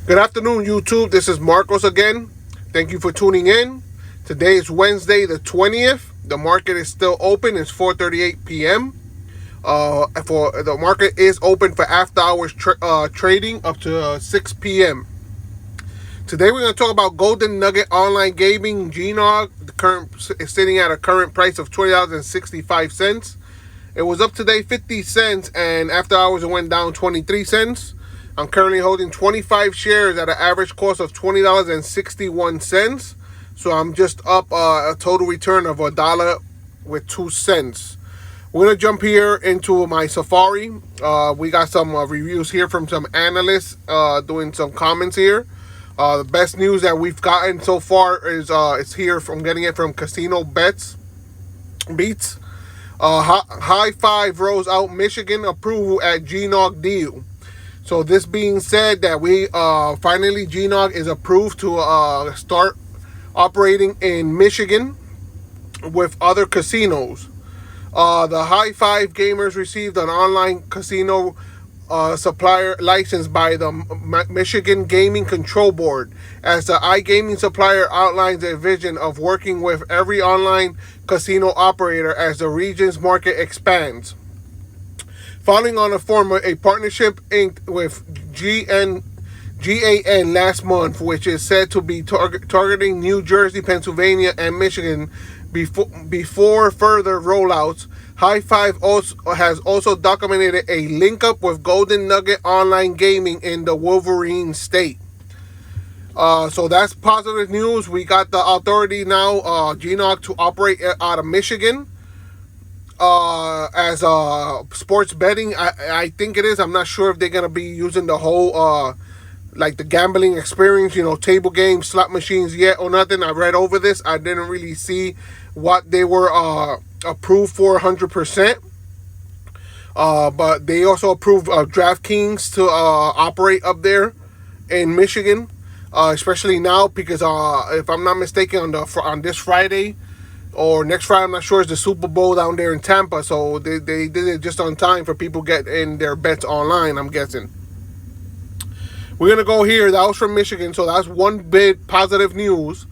Good afternoon, YouTube. This is Marcos again. Thank you for tuning in. Today is Wednesday the 20th. The market is still open. It's 4:38 p.m. For the market is open for after hours trading up to 6 p.m. Today we're going to talk about Golden Nugget Online Gaming, GNOG. The current is sitting at a current price of $20.65. It was up today 50 cents, and after hours it went down 23 cents. I'm currently holding 25 shares at an average cost of $20.61. So I'm just up a total return of $1.02. We're going to jump here into my Safari. We got some reviews here from some analysts doing some comments here. The best news that we've gotten so far is it's here from getting it from Casino Beats. High Five rolls out Michigan approval at GNOG deal. So this being said, that we finally GNOG is approved to start operating in Michigan with other casinos. The High Five gamers received an online casino supplier license by the Michigan Gaming Control Board, as the iGaming supplier outlines a vision of working with every online casino operator as the region's market expands. Following on a partnership inked with GAN last month, which is said to be targeting New Jersey, Pennsylvania, and Michigan before further rollouts. High Five has also documented a link up with Golden Nugget Online Gaming in the Wolverine state. So that's positive news. We got the authority now, GNOG, to operate out of Michigan. As sports betting, I think it is. I'm not sure if they're gonna be using the whole like the gambling experience, table games, slot machines yet or nothing. I read over this. I didn't really see what they were approved for 100%. But they also approved DraftKings to operate up there in Michigan, especially now because if I'm not mistaken, on this Friday or next Friday, I'm not sure, is the Super Bowl down there in Tampa. So they did it just on time for people get in their bets online, I'm guessing. We're going to go here. That was from Michigan, so that's one bit positive news.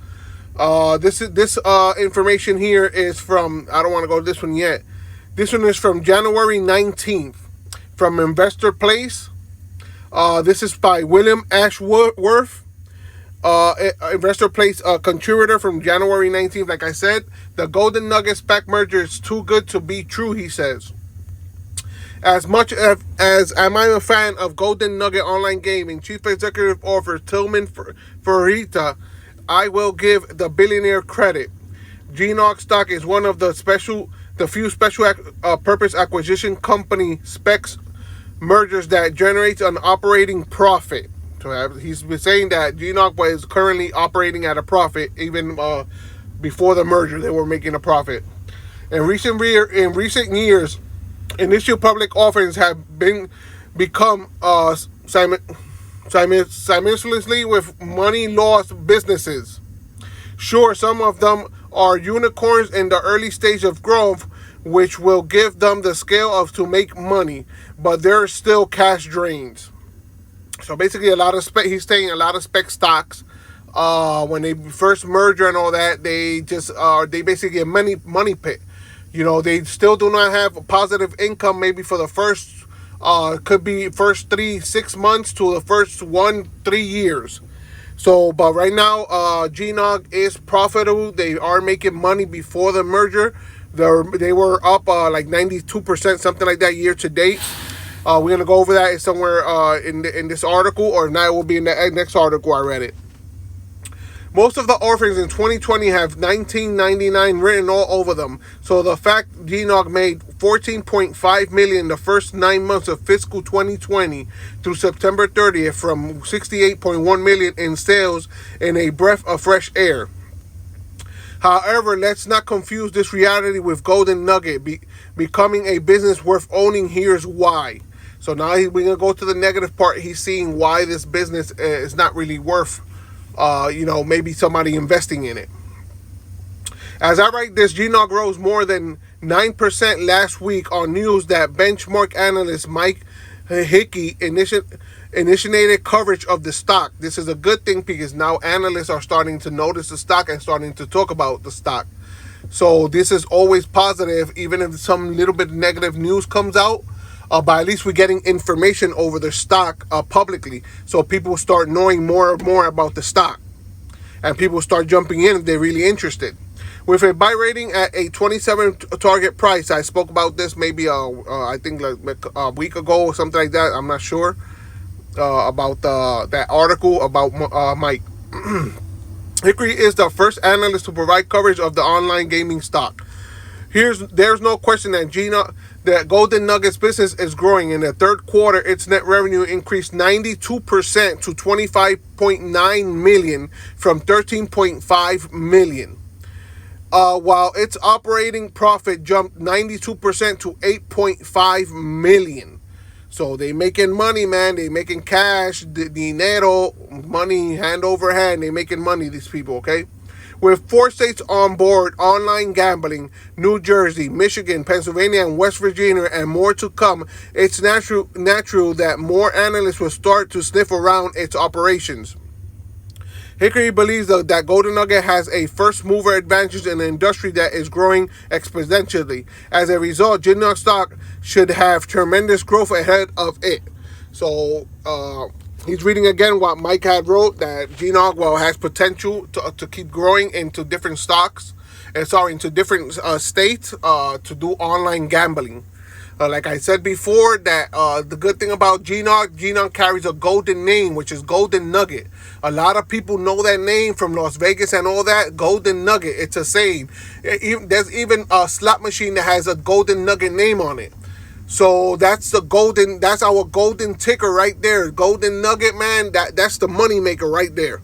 This information here is from, I don't want to go to this one yet. This one is from January 19th from Investor Place. This is by William Ashworth. Investor Place contributor from January 19th. Like I said, the Golden Nugget SPAC merger is too good to be true, he says. As much as I'm a fan of Golden Nugget Online Gaming, Chief Executive Officer Tillman Fertitta, I will give the billionaire credit. GNOG stock is one of the few special purpose acquisition company SPACs mergers that generates an operating profit. So he's been saying that GNOG is currently operating at a profit. Even before the merger, they were making a profit. In recent years, initial public offerings have become simultaneously with money lost businesses. Sure, some of them are unicorns in the early stage of growth, which will give them the scale to make money, but they're still cash drains. So basically, he's saying a lot of SPAC stocks, when they first merger and all that, they basically get money pit. They still do not have a positive income, maybe for the first, could be first 6 months to the first 3 years. So, but right now, GNOG is profitable. They are making money before the merger. They were up like 92%, something like that, year to date. We're going to go over that somewhere in this article, or now it will be in the next article. I read it. Most of the offerings in 2020 have $19.99 written all over them. So the fact GNOG made $14.5 million the first 9 months of fiscal 2020 through September 30th from $68.1 million in sales in a breath of fresh air. However, let's not confuse this reality with Golden Nugget becoming a business worth owning. Here's why. So now we're going to go to the negative part. He's seeing why this business is not really worth maybe somebody investing in it. As I write this, GNOG rose more than 9% last week on news that benchmark analyst Mike Hickey initiated coverage of the stock. This is a good thing because now analysts are starting to notice the stock and starting to talk about the stock. So this is always positive, even if some little bit negative news comes out. But at least we're getting information over the stock publicly, so people start knowing more and more about the stock, and people start jumping in if they're really interested. With a buy rating at a 27 target price, I spoke about this maybe I think like a week ago or something like that. I'm not sure about that article about Mike. Hickory is the first analyst to provide coverage of the online gaming stock. There's no question that that Golden Nuggets business is growing. In the third quarter, its net revenue increased 92% to $25.9 million from $13.5 million. While its operating profit jumped 92% to $8.5 million. So they making money, man. They making cash, dinero, money, hand over hand. They making money, these people, okay? With 4 states on board online gambling, New Jersey, Michigan, Pennsylvania, and West Virginia, and more to come, it's natural that more analysts will start to sniff around its operations. Hickory believes that Golden Nugget has a first mover advantage in an industry that is growing exponentially. As a result, GNOG stock should have tremendous growth ahead of it. So he's reading again what Mike had wrote, that GNOG has potential to keep growing into different stocks, into different states to do online gambling. Like I said before, that the good thing about GNOG carries a golden name, which is Golden Nugget. A lot of people know that name from Las Vegas and all that. Golden Nugget, it's a saying. There's even a slot machine that has a Golden Nugget name on it. So that's our golden ticker right there. Golden Nugget, man, that's the money maker right there.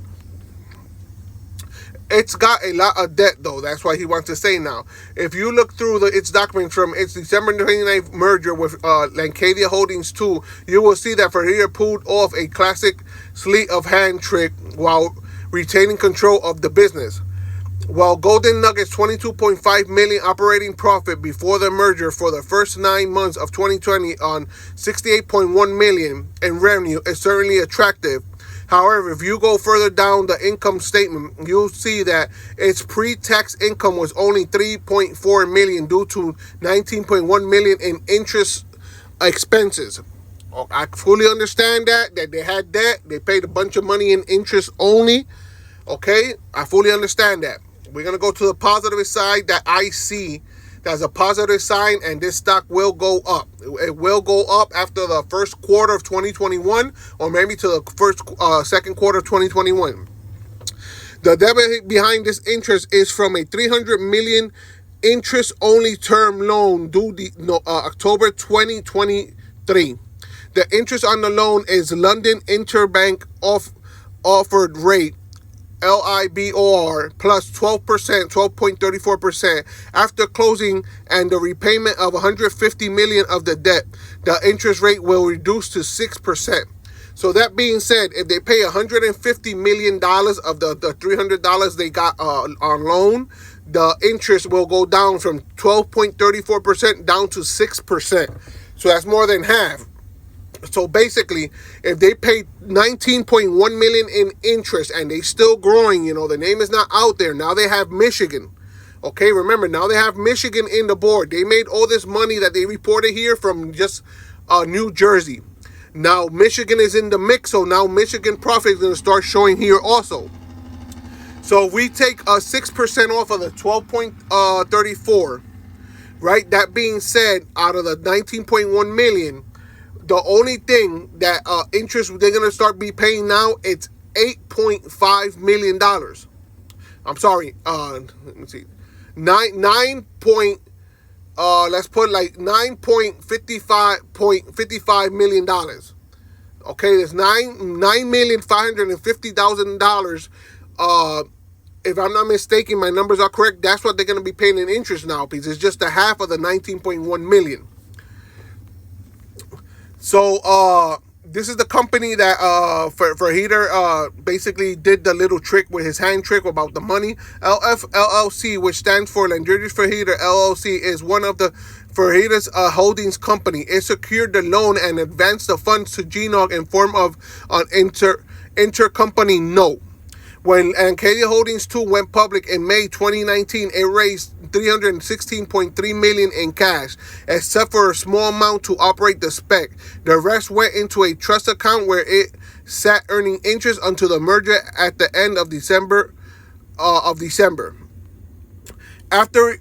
It's got a lot of debt, though. That's why he wants to say now. If you look through its documents from its December 29th merger with Lancadia Holdings 2, you will see that Ferreira pulled off a classic sleight of hand trick while retaining control of the business. While Golden Nugget's $22.5 million operating profit before the merger for the first 9 months of 2020 on $68.1 million in revenue is certainly attractive. However, if you go further down the income statement, you'll see that its pre-tax income was only $3.4 million due to $19.1 million in interest expenses. I fully understand that they had debt. They paid a bunch of money in interest only. Okay, I fully understand that. We're going to go to the positive side that I see. That's a positive sign, and this stock will go up. It will go up after the first quarter of 2021, or maybe to the second quarter of 2021. The debit behind this interest is from a $300 million interest-only term loan due October 2023. The interest on the loan is London Interbank offered rate, LIBOR, plus 12%, 12.34%. After closing and the repayment of $150 million of the debt, the interest rate will reduce to 6%. So that being said, if they pay $150 million of the $300 they got on loan, the interest will go down from 12.34% down to 6%. So that's more than half. So basically, if they paid $19.1 million in interest and they still growing, the name is not out there. Now they have Michigan. Okay, remember, now they have Michigan in the board. They made all this money that they reported here from just New Jersey. Now Michigan is in the mix, so now Michigan profit is going to start showing here also. So if we take 6% off of the 12.34, right? That being said, out of the 19.1 million, the only thing that interest they're going to start be paying now, it's $8.5 million. I'm sorry. Let me see. Let's put like $9.55 million. Okay, there's $9,550,000. If I'm not mistaken, my numbers are correct. That's what they're going to be paying in interest now, because it's just a half of the 19.1 million. So this is the company that Ferreira basically did the little trick with his hand trick about the money. LLC, which stands for Landry Ferreira LLC, is one of the Fajita's holdings company. It secured the loan and advanced the funds to GNOG in form of an intercompany note. When Acadia Holdings 2 went public in May 2019, it raised $316.3 million in cash, except for a small amount to operate the spec. The rest went into a trust account where it sat earning interest until the merger at the end of December. After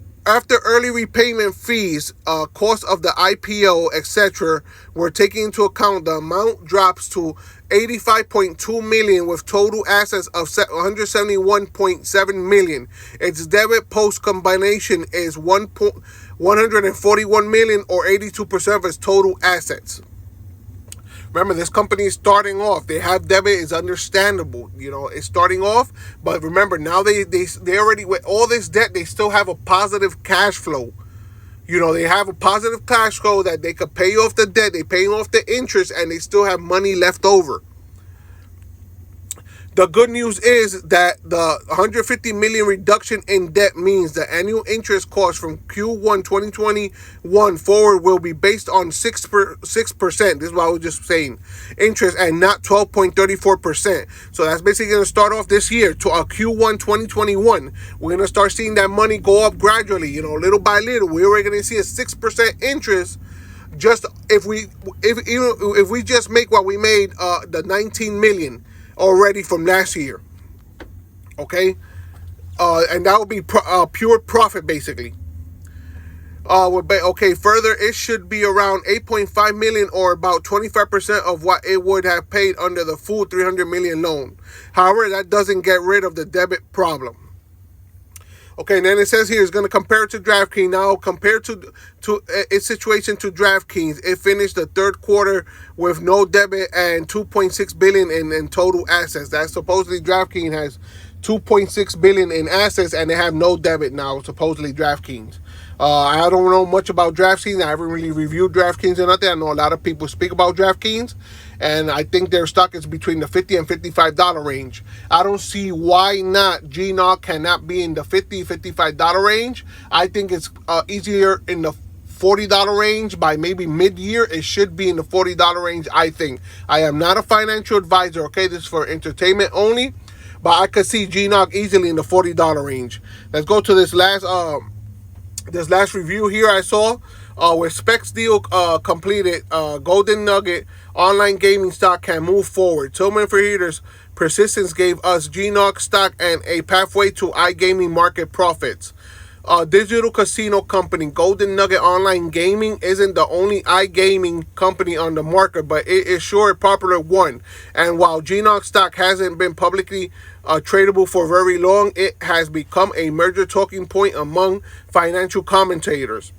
early repayment fees, cost of the IPO, etc., were taken into account, the amount drops to $85.2 million with total assets of $171.7 million. Its debit post combination is $141 million, or 82% of its total assets. Remember, this company is starting off. They have debit. It's understandable. It's starting off. But remember, now they already, with all this debt, they still have a positive cash flow. They have a positive cash flow that they could pay off the debt. They pay off the interest, and they still have money left over. The good news is that the $150 million reduction in debt means the annual interest cost from Q1 2021 forward will be based on 6%. This is what I was just saying. Interest, and not 12.34%. So that's basically going to start off this year to Q1 2021. We're going to start seeing that money go up gradually, little by little. We're going to see a 6% interest. Just if we just make what we made, the 19 million already from last year, okay, and that would be pure profit basically. Okay, further, it should be around 8.5 million, or about 25% of what it would have paid under the full 300 million loan. However, that doesn't get rid of the debit problem. Okay, and then it says here it's going to compare it to DraftKings. Now, compared to its situation to DraftKings, it finished the third quarter with no debit and 2.6 billion in total assets. That supposedly DraftKings has 2.6 billion in assets, and they have no debit now, supposedly DraftKings. I don't know much about DraftKings. I haven't really reviewed DraftKings or nothing. I know a lot of people speak about DraftKings, and I think their stock is between the $50 and $55 range. I don't see why not GNOG cannot be in the $50, $55 range. I think it's easier in the $40 range. By maybe mid-year, it should be in the $40 range, I think. I am not a financial advisor, okay? This is for entertainment only, but I could see GNOG easily in the $40 range. Let's go to this last review here I saw. With Specs deal completed, Golden Nugget online gaming stock can move forward. Tillman Fertitta's persistence gave us GNOG stock and a pathway to iGaming market profits. Digital casino company Golden Nugget Online Gaming isn't the only iGaming company on the market, but it is sure a popular one. And while GNOG stock hasn't been publicly tradable for very long, it has become a major talking point among financial commentators.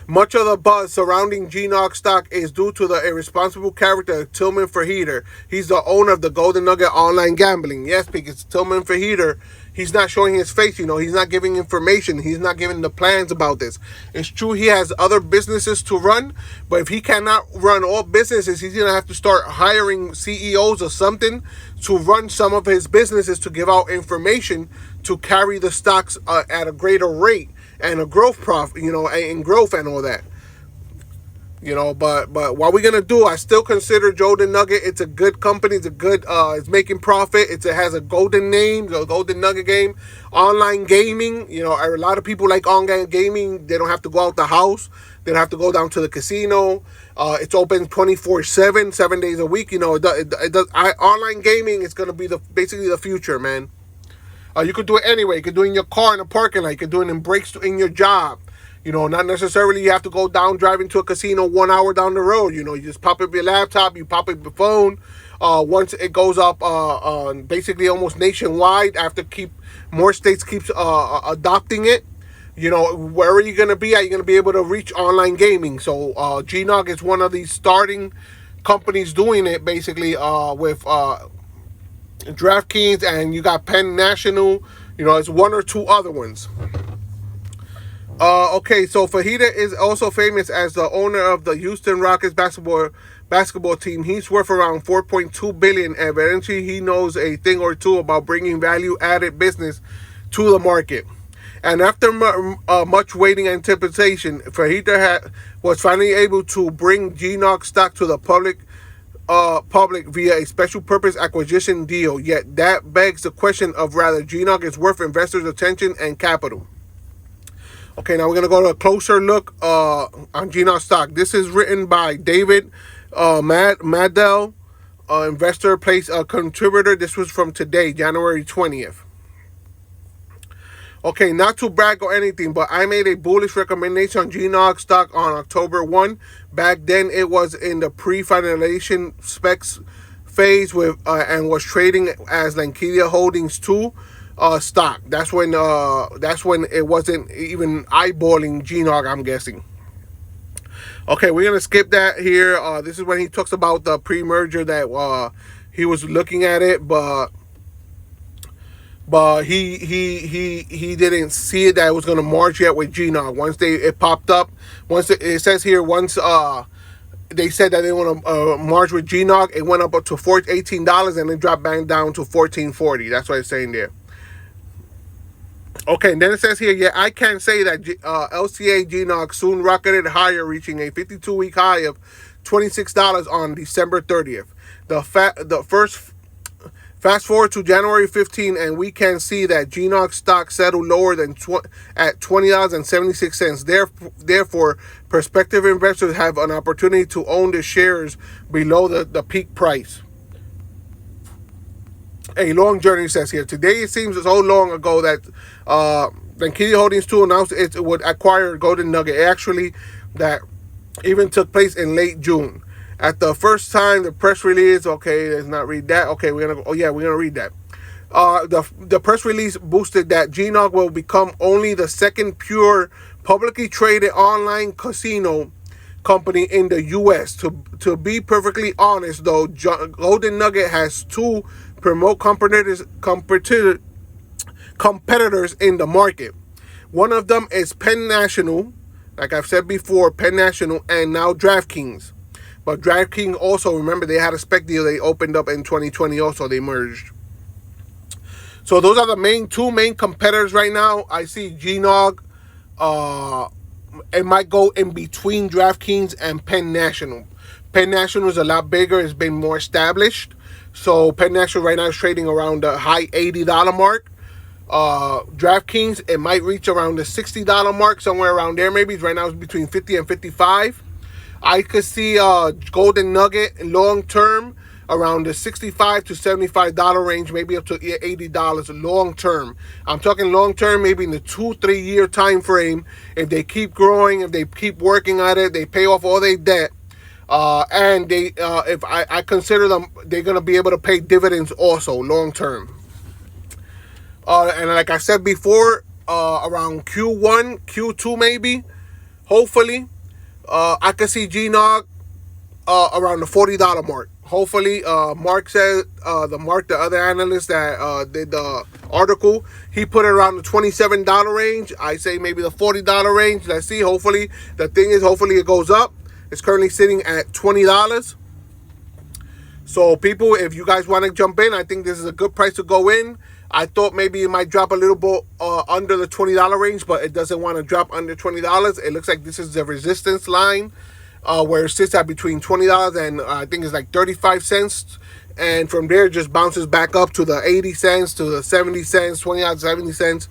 Much of the buzz surrounding GNOG stock is due to the irresponsible character of Tillman Fertitta. He's the owner of the Golden Nugget Online Gambling. Yes, because Tillman Fertitta, he's not showing his face, he's not giving information. He's not giving the plans about this. It's true he has other businesses to run, but if he cannot run all businesses, he's going to have to start hiring CEOs or something to run some of his businesses, to give out information, to carry the stocks at a greater rate and a growth profit, and growth and all that. But what we're gonna do, I still consider Golden Nugget. It's a good company. It's a good. It's making profit. It has a golden name, the Golden Nugget game, online gaming. A lot of people like online gaming. They don't have to go out the house. They don't have to go down to the casino. It's open 24/7, 7 days a week. Online gaming is gonna be basically the future, man. You could do it anyway. You could do it in your car in a parking lot. You could do it in breaks in your job. Not necessarily you have to go down driving to a casino 1 hour down the road. You just pop up your laptop, you pop up your phone. Once it goes up basically almost nationwide, after more states keeps adopting it, wherever you're going to be at, you're going to be able to reach online gaming. So GNOG is one of these starting companies doing it, basically with DraftKings, and you got Penn National. It's one or two other ones. Okay, so Fertitta is also famous as the owner of the Houston Rockets basketball team. He's worth around $4.2 billion, and eventually he knows a thing or two about bringing value-added business to the market. And after much waiting and anticipation, Fajita was finally able to bring GNOG stock to the public via a special purpose acquisition deal. Yet that begs the question of whether GNOG is worth investors' attention and capital. Okay, now we're gonna go to a closer look on GNOG stock. This is written by David Madell, investor, place contributor. This was from today, January 20th. Okay, not to brag or anything, but I made a bullish recommendation on GNOG stock on October 1. Back then, it was in the pre-finalization specs phase with and was trading as Lancadia Holdings 2 stock. That's when it wasn't even eyeballing GNOG, I'm guessing. Okay, we're gonna skip that here. This is when he talks about the pre-merger that he was looking at it, but he didn't see it that it was going to merge yet with GNOG. Once it popped up, once it says here, once they said that they want to merge with GNOG, it went up to $18 and then dropped back down to $14.40. That's what it's saying there. Okay, and then it says here, yeah, I can say that LCA GNOG soon rocketed higher, reaching a 52-week high of $26 on December 30th. Fast forward to January 15, and we can see that GNOG stock settled lower than at $20.76. Therefore, prospective investors have an opportunity to own the shares below the peak price. A long journey, says here. Today, it seems so long ago that Lancadia Holdings 2 announced it would acquire Golden Nugget. Actually, that even took place in late June. At the first time, the press release, okay, let's not read that. Okay, we're gonna read that. The press release boosted that GNOG will become only the second pure publicly traded online casino company in the U.S. To be perfectly honest, though, Golden Nugget has two promote competitors in the market. One of them is Penn National, like I've said before, Penn National, and now DraftKings. But DraftKings also, remember, they had a spec deal they opened up in 2020 also. They merged. So those are the two main competitors right now. I see GNOG. It might go in between DraftKings and Penn National. Penn National is a lot bigger. It's been more established. So Penn National right now is trading around the high $80 mark. DraftKings, it might reach around the $60 mark, somewhere around there maybe. Right now it's between 50 and 55. I could see Golden Nugget long term around the $65 to $75 range, maybe up to $80 long term. I'm talking long term, maybe in the 2-3 year time frame. If they keep growing, if they keep working at it, they pay off all their debt, and they if I consider them, they're gonna be able to pay dividends also long term. And like I said before, around Q1, Q2 maybe, hopefully. I could see GNOG around the $40 mark. Hopefully, Mark said, the other analyst that did the article, he put it around the $27 range. I say maybe the $40 range. Let's see. Hopefully, the thing is, hopefully it goes up. It's currently sitting at $20. So, people, if you guys want to jump in, I think this is a good price to go in. I thought maybe it might drop a little bit under the $20 range, but it doesn't want to drop under $20. It looks like this is the resistance line where it sits at between $20 and I think it's like 35 cents. And from there, it just bounces back up to the 80 cents, to the 70 cents, $20, 70 cents.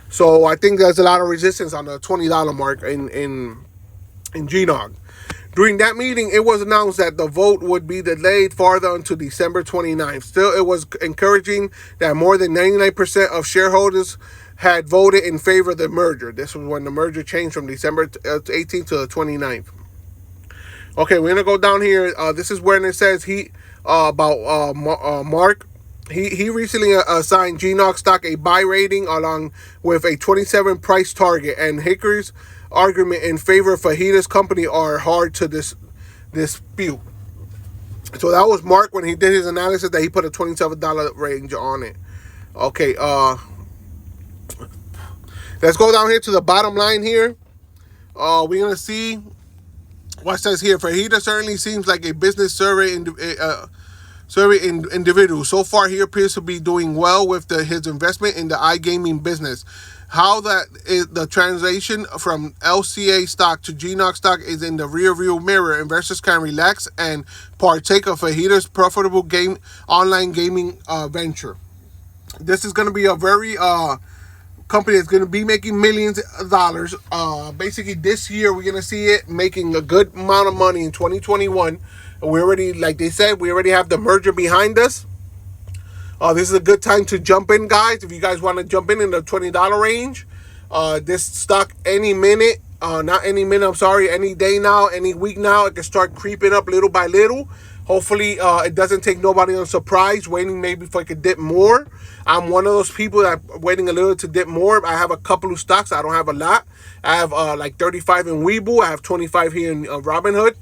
So I think there's a lot of resistance on the $20 mark in GNOG. During that meeting, it was announced that the vote would be delayed farther until December 29th. Still, it was encouraging that more than 99% of shareholders had voted in favor of the merger. This was when the merger changed from December 18th to the 29th. Okay, we're going to go down here. This is when it says about Mark. He recently assigned GNOG stock a buy rating along with a 27 price target, and Hickory's argument in favor of Fajita's company are hard to dispute. So that was Mark when he did his analysis that he put a $27 range on it. Okay, let's go down here to the bottom line here. We're going to see what it says here. Fajita certainly seems like a business survey individual. So far, he appears to be doing well with his investment in the iGaming business. How that is, the translation from LCA stock to GNOG stock is in the rear view mirror. Investors can relax and partake of Fajita's profitable online gaming venture. This is going to be a very company that's going to be making millions of dollars. Basically, this year we're going to see it making a good amount of money in 2021. We already, like they said, we already have the merger behind us. This is a good time to jump in, guys. If you guys want to jump in the $20 range, this stock any minute, not any minute, I'm sorry, any day now, any week now, it can start creeping up little by little. Hopefully, it doesn't take nobody on surprise, waiting maybe if I could dip more. I'm one of those people that waiting a little to dip more. I have a couple of stocks. I don't have a lot. I have like 35 in Webull. I have 25 here in Robinhood.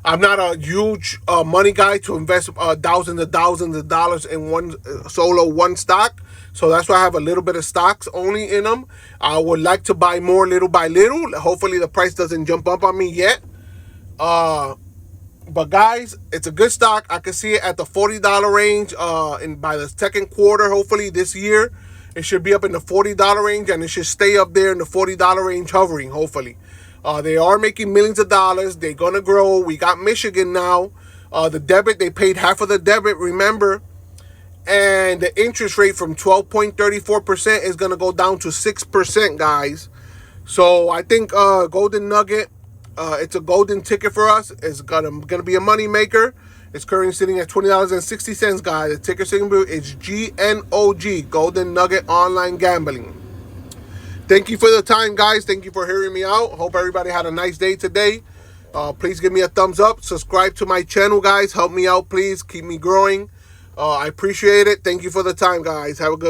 I'm not a huge money guy to invest thousands of dollars in one stock. So that's why I have a little bit of stocks only in them. I would like to buy more little by little. Hopefully the price doesn't jump up on me yet. But guys, it's a good stock. I can see it at the $40 range by the second quarter, hopefully this year. It should be up in the $40 range, and it should stay up there in the $40 range hovering, hopefully. They are making millions of dollars. They're going to grow. We got Michigan now. The debit, they paid half of the debit, remember. And the interest rate from 12.34% is going to go down to 6%, guys. So I think Golden Nugget, it's a golden ticket for us. It's gonna be a money maker. It's currently sitting at $20.60, guys. The ticker symbol is GNOG, Golden Nugget Online Gambling. Thank you for the time, guys. Thank you for hearing me out. Hope everybody had a nice day today. Please give me a thumbs up. Subscribe to my channel, guys. Help me out, please. Keep me growing. I appreciate it. Thank you for the time, guys. Have a good